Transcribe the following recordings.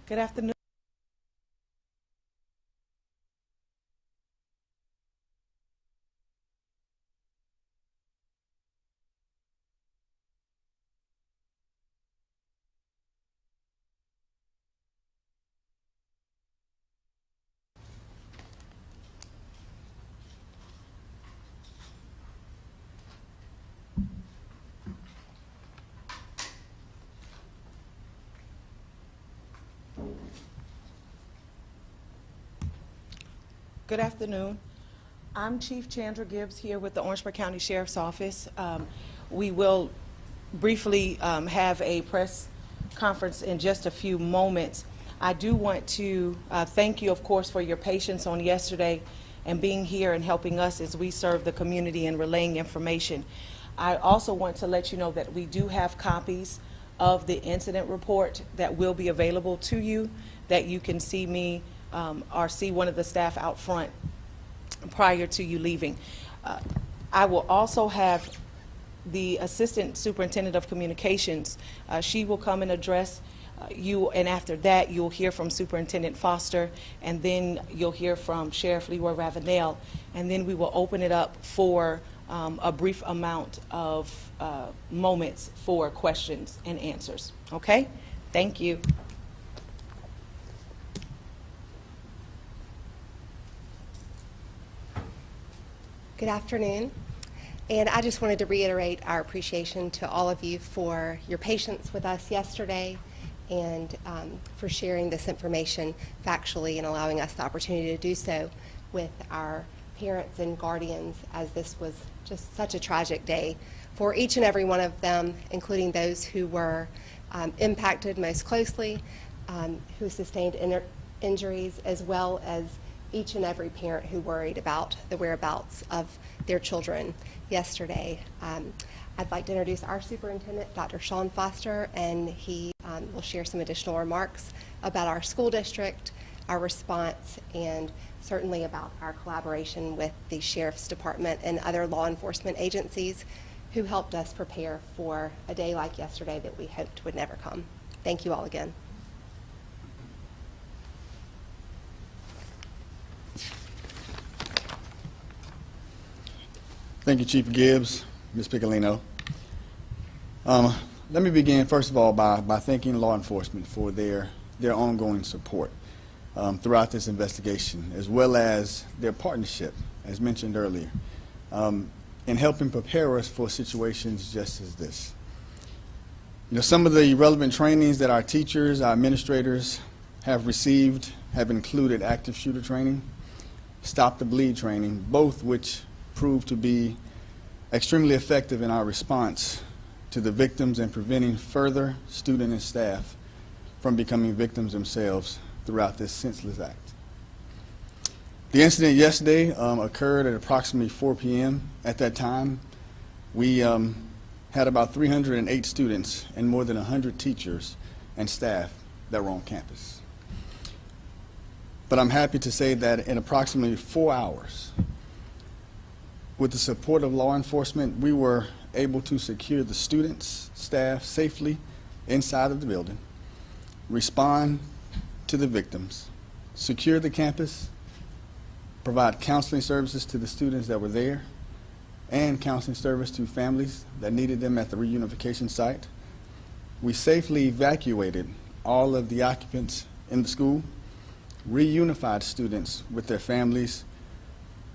Good afternoon. Good afternoon. I'm Chief Chandra Gibbs here with the Orangeburg County Sheriff's Office. We will briefly have a press conference in just a few moments. I do want to thank you, of course, for your patience on yesterday and being here and helping us as we serve the community and relaying information. I also want to let you know that we do have copies of the incident report that will be available to you, that you can see me or see one of the staff out front prior to you leaving. I will also have the Assistant Superintendent of Communications. She will come and address you, and after that you'll hear from Superintendent Foster, and then you'll hear from Sheriff Leroy Ravenel, and then we will open it up for a brief amount of moments for questions and answers. Okay? Thank you. Good afternoon, and I just wanted to reiterate our appreciation to all of you for your patience with us yesterday and for sharing this information factually and allowing us the opportunity to do so with our parents and guardians, as this was just such a tragic day for each and every one of them, including those who were impacted most closely, who sustained injuries, as well as each and every parent who worried about the whereabouts of their children yesterday. I'd like to introduce our superintendent, Dr. Sean Foster, and he will share some additional remarks about our school district, our response, and certainly about our collaboration with the Sheriff's Department and other law enforcement agencies who helped us prepare for a day like yesterday that we hoped would never come. Thank you all again. Thank you, Chief Gibbs, Ms. Piccolino. Let me begin, first of all, by thanking law enforcement for their ongoing support throughout this investigation, as well as their partnership, as mentioned earlier, in helping prepare us for situations just as this. You know, some of the relevant trainings that our teachers, our administrators have received have included active shooter training, stop the bleed training, both which proved to be extremely effective in our response to the victims and preventing further student and staff from becoming victims themselves throughout this senseless act. The incident yesterday occurred at approximately 4 p.m. At that time, we had about 308 students and more than 100 teachers and staff that were on campus. But I'm happy to say that in approximately 4 hours, with the support of law enforcement, we were able to secure the students, staff safely inside of the building, respond to the victims, secure the campus, provide counseling services to the students that were there, and counseling service to families that needed them at the reunification site. We safely evacuated all of the occupants in the school, reunified students with their families,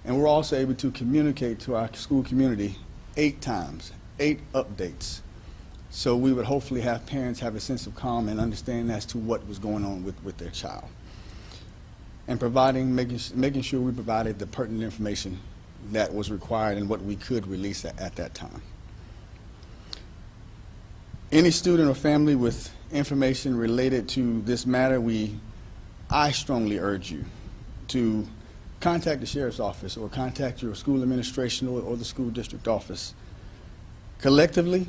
and we're also able to communicate to our school community 8 times, 8 updates. So we would hopefully have parents have a sense of calm and understanding as to what was going on with their child. And making sure we provided the pertinent information that was required and what we could release at that time. Any student or family with information related to this matter, I strongly urge you to contact the Sheriff's Office or contact your school administration or the school district office. Collectively,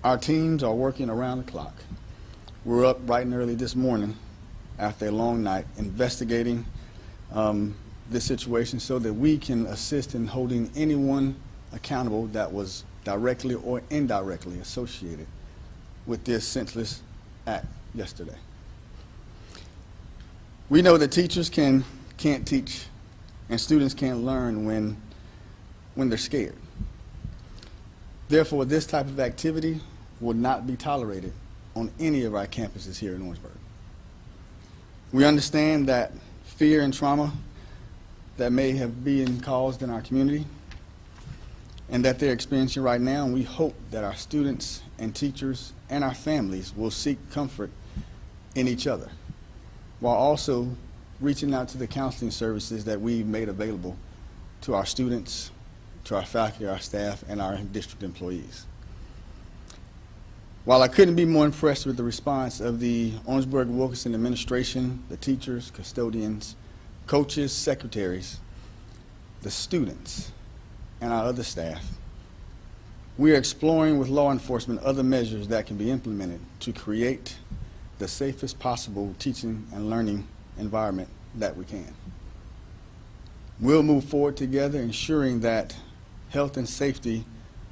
our teams are working around the clock. We're up bright and early this morning after a long night investigating this situation so that we can assist in holding anyone accountable that was directly or indirectly associated with this senseless act yesterday. We know that teachers can't teach and students can't learn when they're scared. Therefore, this type of activity will not be tolerated on any of our campuses here in Orangeburg. We understand that fear and trauma that may have been caused in our community and that they're experiencing right now, and we hope that our students and teachers and our families will seek comfort in each other, while also reaching out to the counseling services that we've made available to our students, to our faculty, our staff, and our district employees. While I couldn't be more impressed with the response of the Orangeburg-Wilkinson administration, the teachers, custodians, coaches, secretaries, the students, and our other staff, we are exploring with law enforcement other measures that can be implemented to create the safest possible teaching and learning environment that we can. We'll move forward together, ensuring that health and safety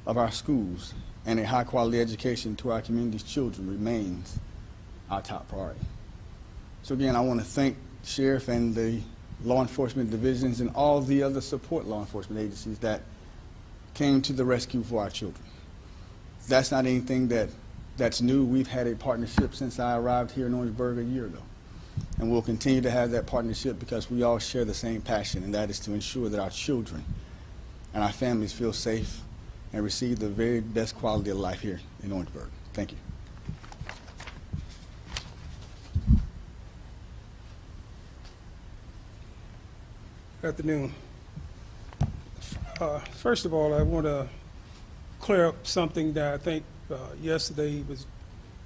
of our schools and a high-quality education to our community's children remains our top priority. So again, I want to thank Sheriff and the law enforcement divisions and all the other support law enforcement agencies that came to the rescue for our children. That's not anything that's new. We've had a partnership since I arrived here in Orangeburg a year ago. And we'll continue to have that partnership because we all share the same passion, and that is to ensure that our children and our families feel safe and receive the very best quality of life here in Orangeburg. Thank you. Good afternoon. First of all, I want to clear up something that I think yesterday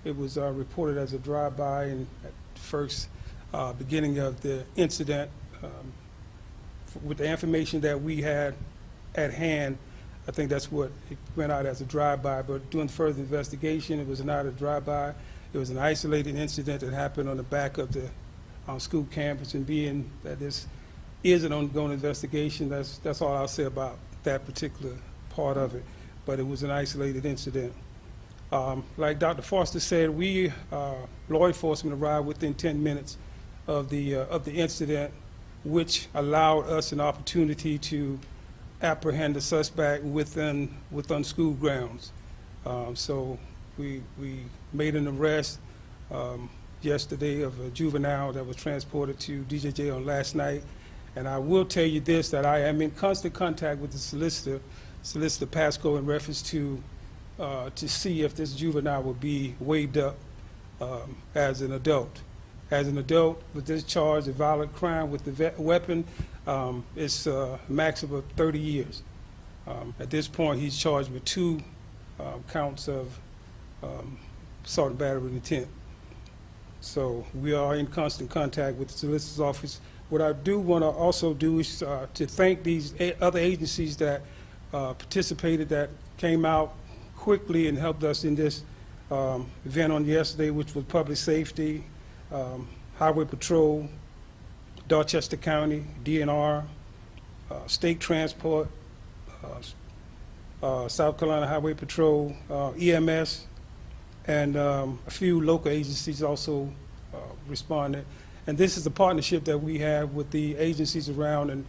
it was reported as a drive-by, and at first beginning of the incident, with the information that we had at hand, I think that's what it went out as a drive-by. But doing further investigation, it was not a drive-by. It was an isolated incident that happened on the back of the school campus, and being that this is an ongoing investigation, that's all I'll say about that particular part of it. But it was an isolated incident. Like Dr. Foster said, we, law enforcement, arrived within 10 minutes of the incident, which allowed us an opportunity to apprehend the suspect within school grounds. So we made an arrest yesterday of a juvenile that was transported to DJJ on last night. And I will tell you this, that I am in constant contact with the Solicitor Pasco, in reference to see if this juvenile will be waived up as an adult. As an adult with this charge of violent crime with the weapon, it's a maximum of 30 years. At this point, he's charged with 2 counts of assault and battery with intent. So we are in constant contact with the Solicitor's Office. What I do want to also do is to thank these other agencies that participated, that came out quickly and helped us in this event on yesterday, which was Public Safety, Highway Patrol, Dorchester County, DNR, State Transport, South Carolina Highway Patrol, EMS, and a few local agencies also responded. And this is a partnership that we have with the agencies around and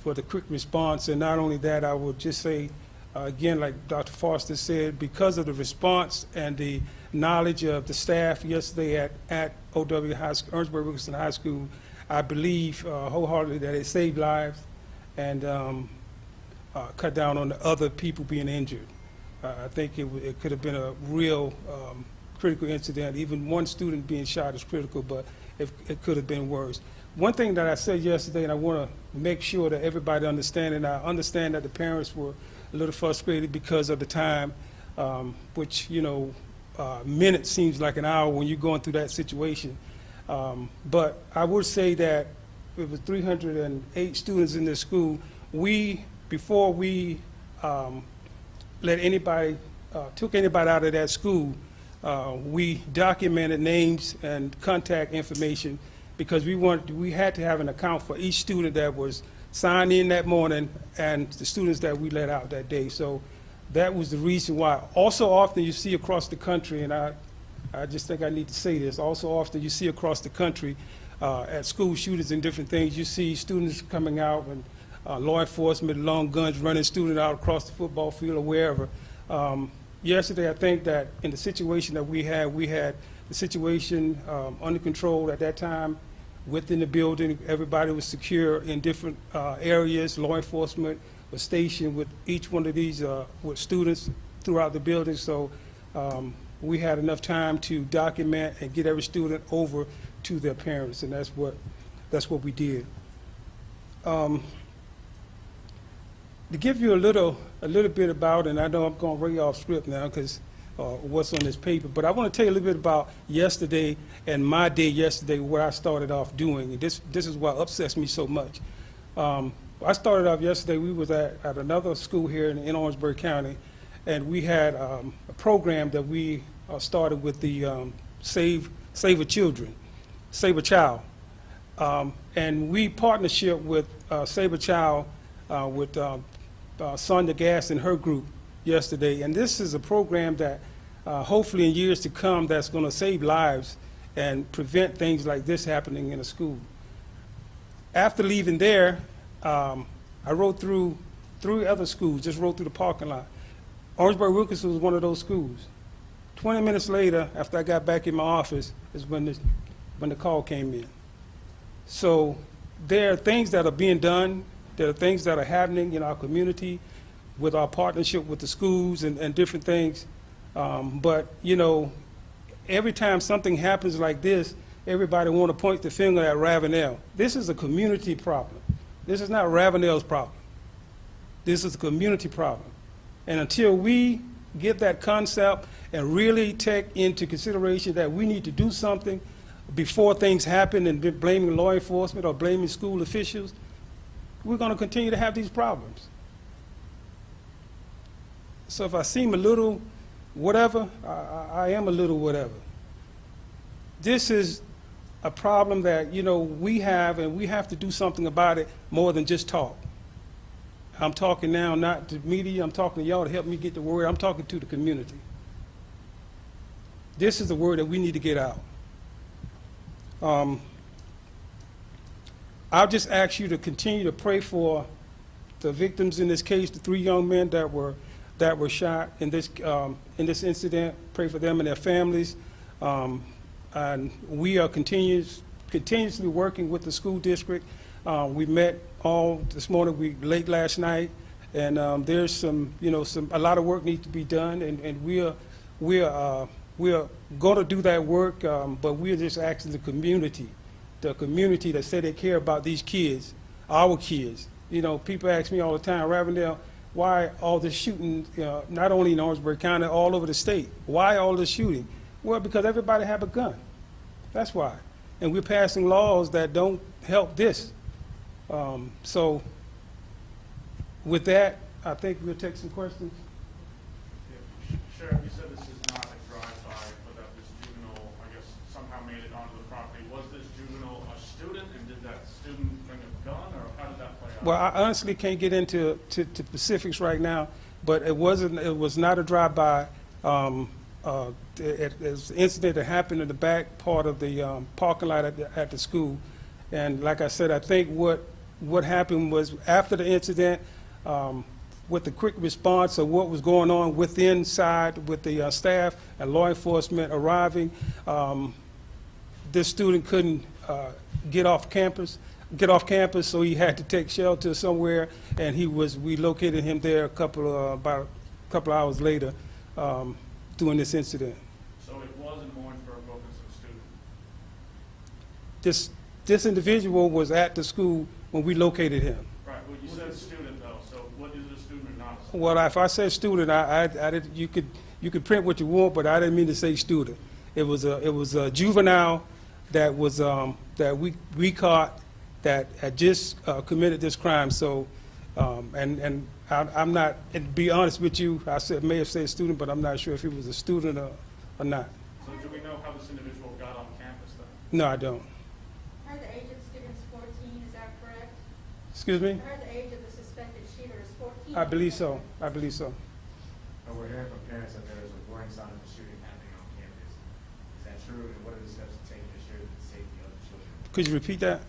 for the quick response. And not only that, I will just say, again, like Dr. Foster said, because of the response and the knowledge of the staff yesterday at OW High School, Orangeburg-Wilkinson High School, I believe wholeheartedly that it saved lives and cut down on the other people being injured. I think it could have been a real critical incident. Even one student being shot is critical, but it could have been worse. One thing that I said yesterday, and I want to make sure that everybody understands, and I understand that the parents were a little frustrated because of the time, which, you know, minutes seems like an hour when you're going through that situation. But I would say that it was 308 students in this school. Before we let anybody, took anybody out of that school, we documented names and contact information because we had to have an account for each student that was signed in that morning and the students that we let out that day. So that was the reason why. Also often you see across the country, and I just think I need to say this, also often you see across the country at school shootings and different things. You see students coming out and law enforcement, long guns, running students out across the football field or wherever. Yesterday, I think that in the situation that we had the situation under control at that time within the building. Everybody was secure in different areas. Law enforcement was stationed with each one of these with students throughout the building. So we had enough time to document and get every student over to their parents, and that's what we did. To give you a little bit about, and I know I'm going way off script now because what's on this paper, but I want to tell you a little bit about yesterday and my day yesterday, where I started off doing. And this is what upsets me so much. I started off yesterday. We was at another school here in Orangeburg County, and we had a program that we started with the Save a Child, and we partnership with Save a Child with Sonia Gass and her group yesterday. And this is a program that hopefully in years to come that's going to save lives and prevent things like this happening in a school. After leaving there, I rode through 3 other schools, just rode through the parking lot. Orangeburg-Wilkinson was one of those schools. 20 minutes later, after I got back in my office, is when the call came in. So there are things that are being done. There are things that are happening in our community with our partnership with the schools and different things. But, you know, every time something happens like this, everybody want to point the finger at Ravenel. This is a community problem. This is not Ravenel's problem. This is a community problem. And until we get that concept and really take into consideration that we need to do something before things happen and be blaming law enforcement or blaming school officials, we're going to continue to have these problems. So if I seem a little whatever, I am a little whatever. This is a problem that, you know, we have, and we have to do something about it more than just talk. I'm talking now not to media, I'm talking to y'all to help me get the word. I'm talking to the community. This is the word that we need to get out. I'll just ask you to continue to pray for the victims in this case, the 3 young men that were shot in this incident. Pray for them and their families. And we are continuously working with the school district. We met all this morning, late last night, and there's a lot of work needs to be done, and we're going to do that work, but we're just asking the community that say they care about these kids, our kids. You know, people ask me all the time, Ravenel, why all this shooting, not only in Orangeburg County, all over the state? Why all this shooting? Well, because everybody have a gun. That's why. And we're passing laws that don't help this. So with that, I think we'll take some questions. Yeah. Sheriff, you said this is not a drive-by, but that this juvenile, I guess, somehow made it onto the property. Was this juvenile a student, and did that student bring a gun, or how did that play out? Well, I honestly can't get into specifics right now, but it was not a drive-by. It was an incident that happened in the back part of the parking lot at the school. And like I said, I think what happened was after the incident, with the quick response of what was going on with the staff and law enforcement arriving, this student couldn't get off campus, so he had to take shelter somewhere, and we located him there about a couple hours later during this incident. So it was an Orangeburg-Wilkinson student? This individual was at the school when we located him. Right, well, you said student, though, so what is a student or not a student? Well, if I said student, you could print what you want, but I didn't mean to say student. It was a juvenile that we caught that had just committed this crime. So, and I'm not. And to be honest with you, may have said student, but I'm not sure if he was a student or not. So do we know how this individual got on campus then? No, I don't. I heard the age of the student is 14, is that correct? Excuse me? I heard the age of the suspected shooter is 14. I believe so. I believe so. We're hearing from parents that there is a growing sign of a shooting happening on campus. Is that true, and what are the steps to take to ensure the safety of the children? Could you repeat that?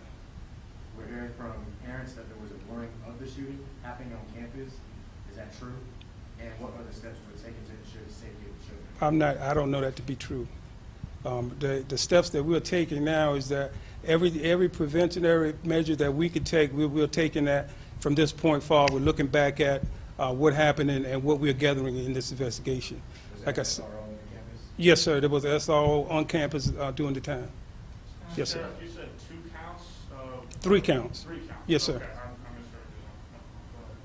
We're hearing from parents that there was a blurring of the shooting happening on campus. Is that true? And what other steps were taken to ensure the safety of the children? I don't know that to be true. The steps that we're taking now is that every preventative measure that we could take, we're taking that from this point forward. We're looking back at what happened and what we're gathering in this investigation. Was Like I that said, SRO on the campus? yes, sir, there was an SRO on campus during the time. Yes, sir. Sheriff, you said 2 counts? 3 counts. 3 counts? Yes, sir. Okay, I misheard you. Go ahead.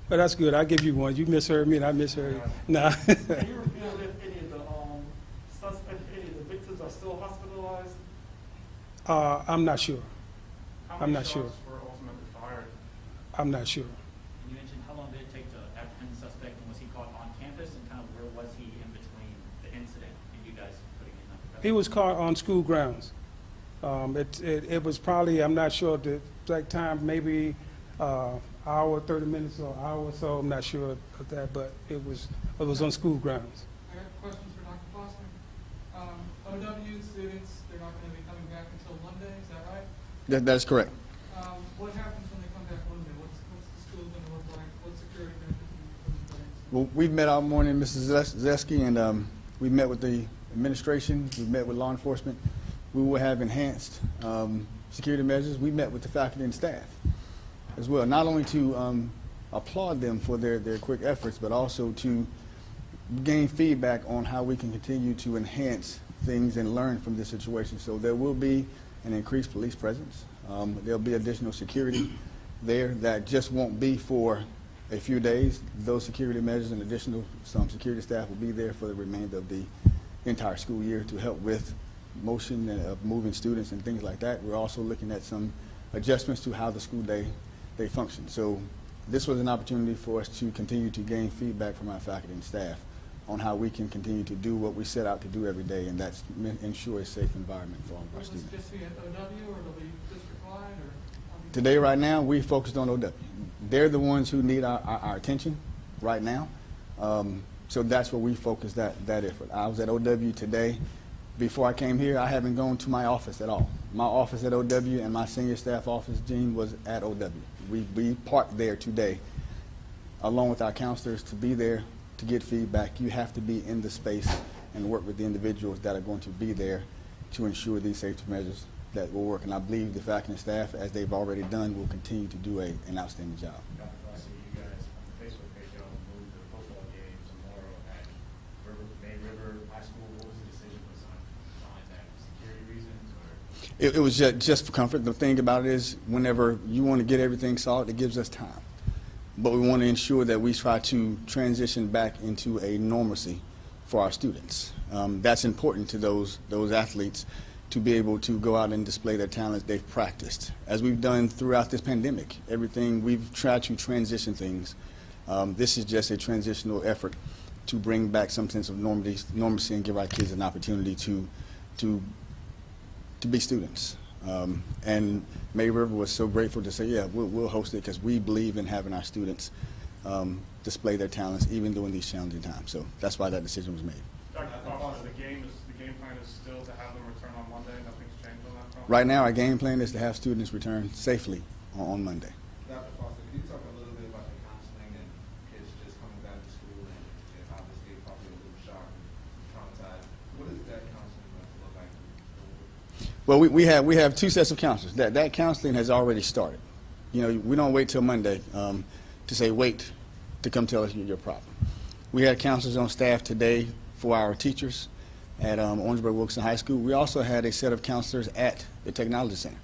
But that's good. I'll give you one. You misheard me and I misheard you. Nah. Can you reveal if any of the suspects, any of the victims are still hospitalized? I'm not sure. How I'm many not sure. shots were ultimately fired? I'm not sure. You mentioned how long did it take to apprehend the suspect, and was he caught on campus, and kind of where was he in between the incident and you guys putting in that? He was caught on school grounds. It was probably, I'm not sure the exact time, maybe hour, 30 minutes or hour or so, I'm not sure of that, but it was on school grounds. I have questions for Dr. Foster. OW students, they're not going to be coming back until Monday, is that right? That's correct. What happens when they come back Monday? What's the school going to look like? What security measures are you putting in place? Well, we've met all morning, Mrs. Zeski, and we met with the administration, we met with law enforcement. We will have enhanced security measures. We met with the faculty and staff as well, not only to applaud them for their quick efforts, but also to gain feedback on how we can continue to enhance things and learn from this situation. So there will be an increased police presence. There'll be additional security there that just won't be for a few days. Those security measures and some security staff will be there for the remainder of the entire school year to help with motion of moving students and things like that. We're also looking at some adjustments to how the school day function. So this was an opportunity for us to continue to gain feedback from our faculty and staff on how we can continue to do what we set out to do every day, and that's ensure a safe environment for all of our Will students. this just be at OW or it'll be district-wide or? Today, right now, we focused on OW. They're the ones who need our attention right now. So that's where we focused that effort. I was at OW today. Before I came here, I haven't gone to my office at all. My office at OW and my senior staff office, Gene, was at OW. We parked there today, along with our counselors, to be there to get feedback. You have to be in the space and work with the individuals that are going to be there to ensure these safety measures that will work. And I believe the faculty and staff, as they've already done, will continue to do an outstanding job. Dr. Foster, you guys on the Facebook page, y'all moved the football game tomorrow at May River High School. What was the decision behind that? Security reasons or? It was just for comfort. The thing about it is, whenever you want to get everything solved, it gives us time. But we want to ensure that we try to transition back into a normalcy for our students. That's important to those athletes to be able to go out and display their talents they've practiced. As we've done throughout this pandemic, everything, we've tried to transition things. This is just a transitional effort to bring back some sense of normalcy and give our kids an opportunity to be students. And May River was so grateful to say, yeah, we'll host it because we believe in having our students display their talents even during these challenging times. So that's why that decision was made. Dr. Foster, the game plan is still to have them return on Monday? Nothing's changed on that front? Right now, our game plan is to have students return safely on Monday. Dr. Foster, can you talk a little bit about the counseling and kids just coming back to school and obviously probably a little shocked and traumatized? What is that counseling going to look like? Well, we have 2 sets of counselors. That counseling has already started. You know, we don't wait till Monday to say, wait to come tell us your problem. We had counselors on staff today for our teachers at Orangeburg-Wilkinson High School. We also had a set of counselors at the Technology Center.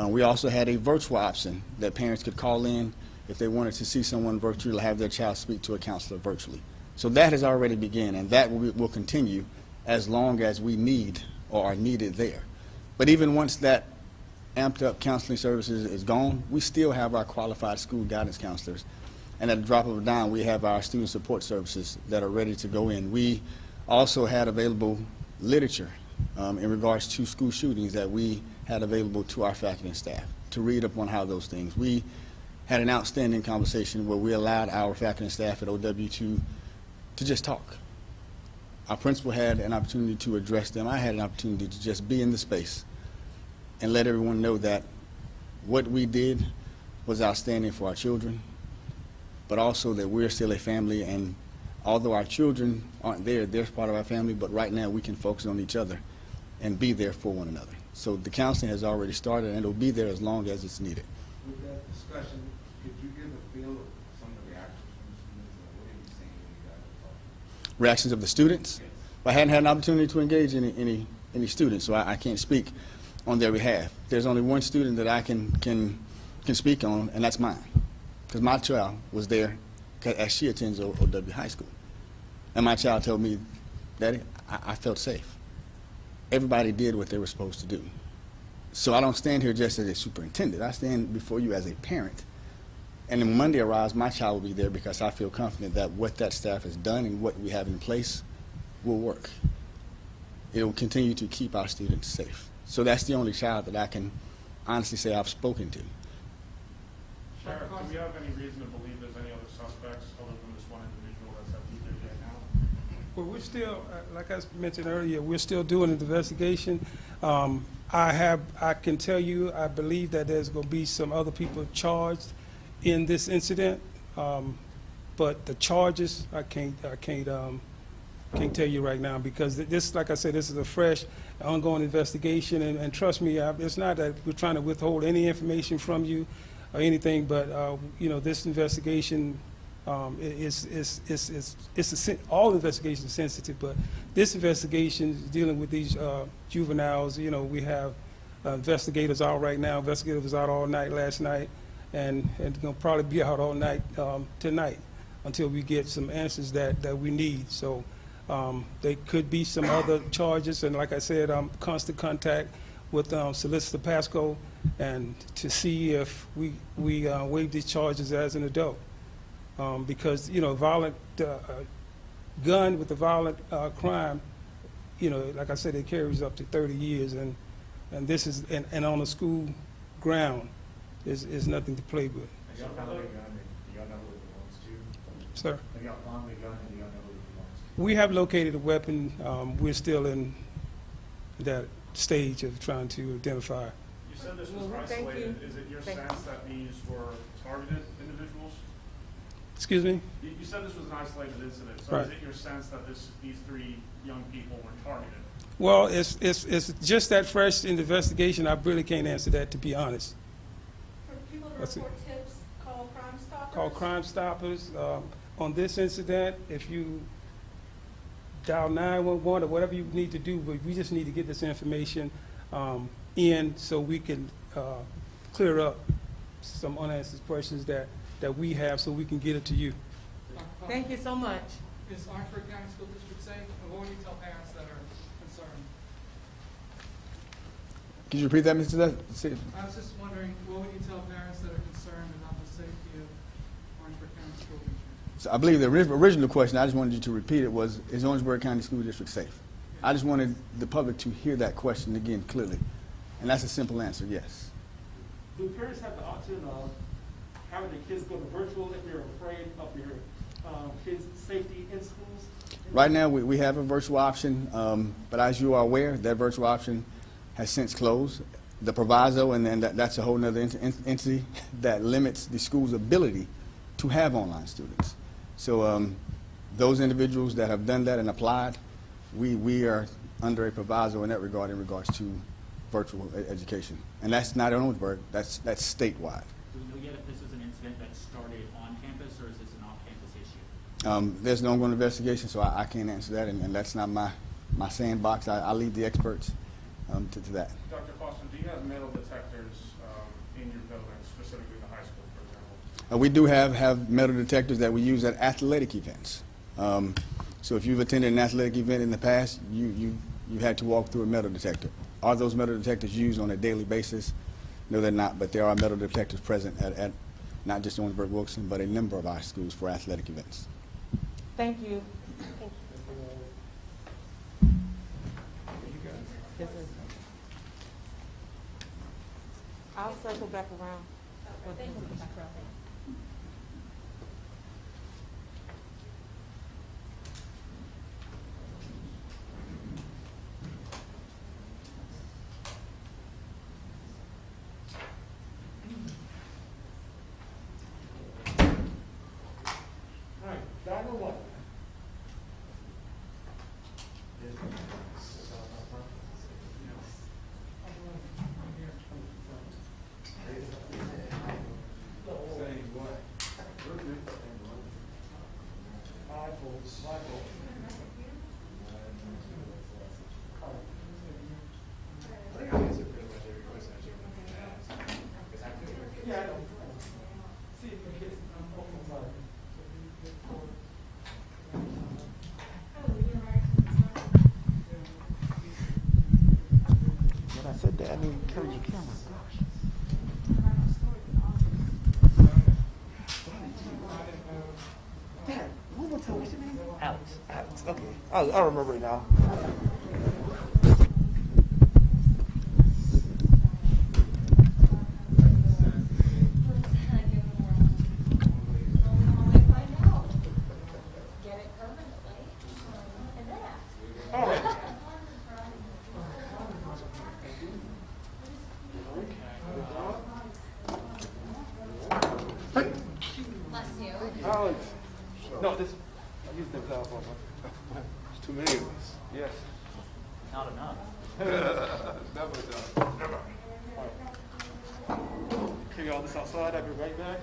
We also had a virtual option that parents could call in if they wanted to see someone virtually, have their child speak to a counselor virtually. So that has already begun, and that will continue as long as we need or are needed there. But even once that amped up counseling services is gone, we still have our qualified school guidance counselors. And at the drop of a dime, we have our student support services that are ready to go in. We also had available literature in regards to school shootings that we had available to our faculty and staff to read up on how those things. We had an outstanding conversation where we allowed our faculty and staff at OW to just talk. Our principal had an opportunity to address them. I had an opportunity to just be in the space and let everyone know that what we did was outstanding for our children, but also that we're still a family, and although our children aren't there, they're part of our family, but right now we can focus on each other and be there for one another. So the counseling has already started, and it'll be there as long as it's needed. With that discussion, could you give a feel of some of the reactions from the students, and what are you seeing when you guys are talking? Reactions of the students? I hadn't had an opportunity to engage any students, so I can't speak on their behalf. There's only one student that I can speak on, and that's mine, because my child was there as she attends OW High School. And my child told me, Daddy, I felt safe. Everybody did what they were supposed to do. So I don't stand here just as a superintendent. I stand before you as a parent. And when Monday arrives, my child will be there because I feel confident that what that staff has done and what we have in place will work. It will continue to keep our students safe. So that's the only child that I can honestly say I've spoken to. Sheriff, do we have any reason to believe there's any other suspects other than this one individual that's at least there yet now? Well, we're still, like I mentioned earlier, we're still doing the investigation. I can tell you, I believe that there's going to be some other people charged in this incident, but the charges I can't tell you right now, because this, like I said, this is a fresh, ongoing investigation, and trust me, it's not that we're trying to withhold any information from you or anything, but this investigation all investigations are sensitive, but this investigation is dealing with these juveniles. We have investigators out right now. Investigators was out all night last night, and going to probably be out all night tonight until we get some answers that we need. So there could be some other charges, and like I said, I'm constant contact with Solicitor Pasco, and to see if we waive these charges as an adult. Because violent gun with a violent crime, like I said, it carries up to 30 years, and this is and on a school ground is nothing to play with. Have y'all found the gun, and do y'all know who it belongs to? Sir, Have y'all found the gun, and do y'all know who it belongs to? we have located a weapon. We're still in that stage of trying to identify. You said this was isolated. Is it your sense that these were targeted individuals? Excuse me? You said this was an isolated incident, so Right. is it your sense that these three young people were targeted? Well, it's just that fresh in the investigation. I really can't answer that, to be honest. For people to Let's see. report tips, call Crime Stoppers? Call Crime Stoppers. On this incident, if you dial 911 or whatever you need to do, but we just need to get this information in so we can clear up some unanswered questions that we have, so we can get it to you. Thank you so much. Is Orangeburg County School District safe? And what would you tell parents that are concerned? Could you repeat that, Mr. I was just wondering, what would you tell parents that are concerned about the safety of Orangeburg County School District? So I believe the original question, I just wanted you to repeat it, was, is Orangeburg County School District safe? I just wanted the public to hear that question again clearly. And that's a simple answer, yes. Do parents have the option of having the kids go to virtual if they're afraid of your kids' safety in schools? Right now, we have a virtual option, but as you are aware, that virtual option has since closed. The proviso, and then that's a whole nother entity that limits the school's ability to have online students. So those individuals that have done that and applied, we are under a proviso in that regard in regards to virtual education. And that's not in Orangeburg, that's statewide. Do we know yet if this is an incident that started on campus, or is this an off-campus issue? There's an ongoing investigation, so I can't answer that, and that's not my sandbox. I leave the experts to that. Dr. Foster, do you have metal detectors in your building, specifically the high school, for example? We do have metal detectors that we use at athletic events. So if you've attended an athletic event in the past, you had to walk through a metal detector. Are those metal detectors used on a daily basis? No, they're not, but there are metal detectors present at not just Orangeburg-Wilkinson, but a number of our schools for athletic events. Thank you. Yes, sir. I'll circle back around. When I said that, I mean turn your camera. Dad, one more time, what's your name? Alex. Alex, okay. I remember it now. Alex. No, this. I used the telephone. There's too many of us. Yes. Not enough. Never done. Never. Carry all this outside, I'll be right back.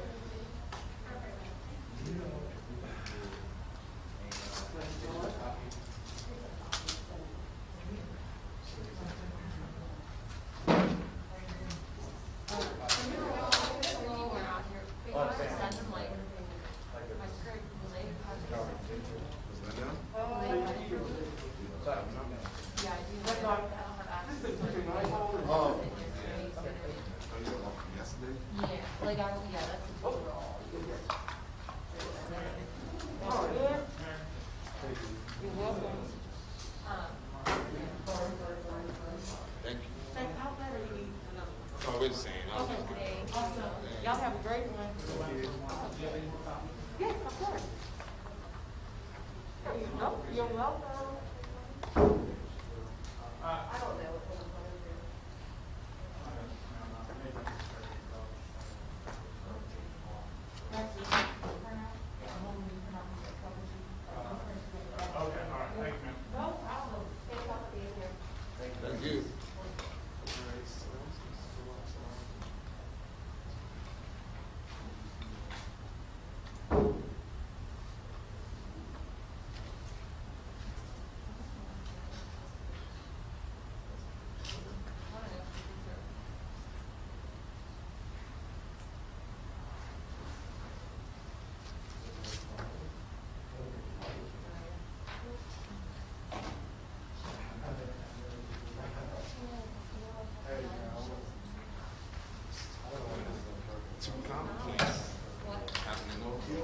Y'all have a great one. Yes, of course. There you go. You're welcome. I don't know what I'm going to do. Okay, all right, thank you, ma'am. No problem. Thank y'all for being here. Thank you. Too complex. Having to know you.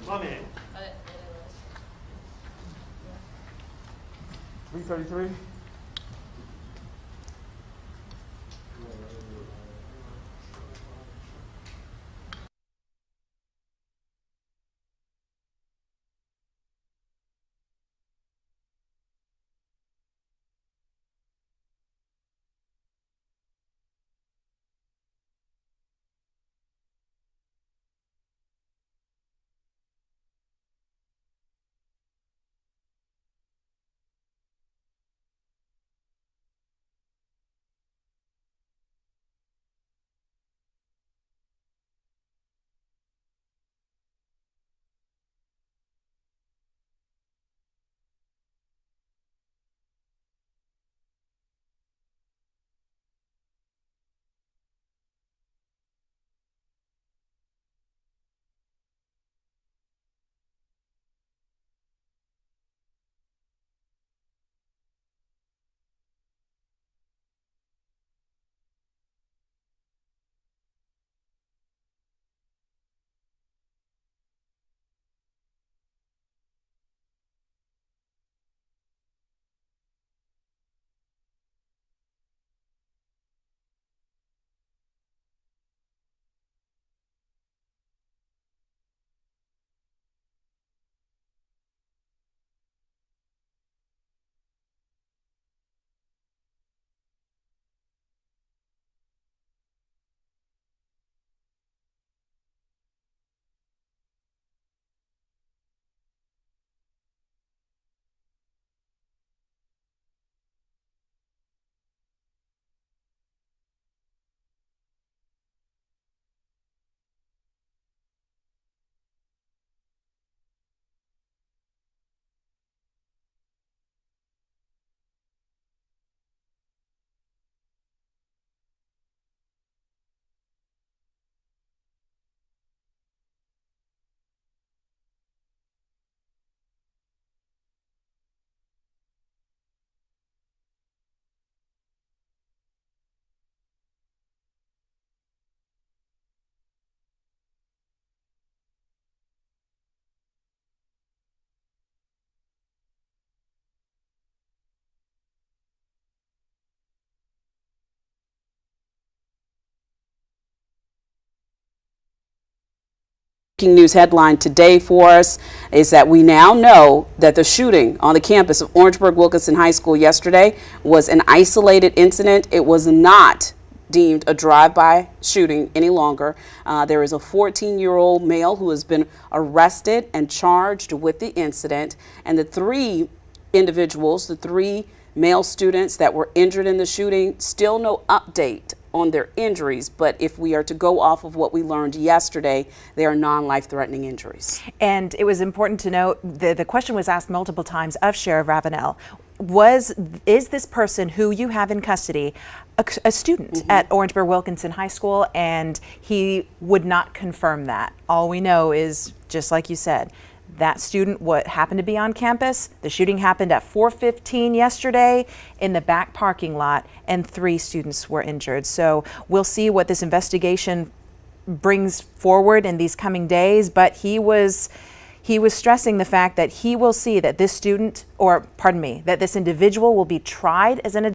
My man. 333. Breaking news headline today for us is that we now know that the shooting on the campus of Orangeburg-Wilkinson High School yesterday was an isolated incident. It was not deemed a drive-by shooting any longer. There is a 14-year-old male who has been arrested and charged with the incident, and the three individuals, the three male students that were injured in the shooting, still no update on their injuries, but if we are to go off of what we learned yesterday, they are non-life-threatening injuries. And it was important to note, the question was asked multiple times of Sheriff Ravenel, is this person who you have in custody a student at Orangeburg-Wilkinson High School? And he would not confirm that. All we know is, just like you said, that student happened to be on campus. The shooting happened at 4:15 yesterday in the back parking lot, and 3 students were injured. So we'll see what this investigation brings forward in these coming days, but he was stressing the fact that he will see that this student, or pardon me, that this individual will be tried as an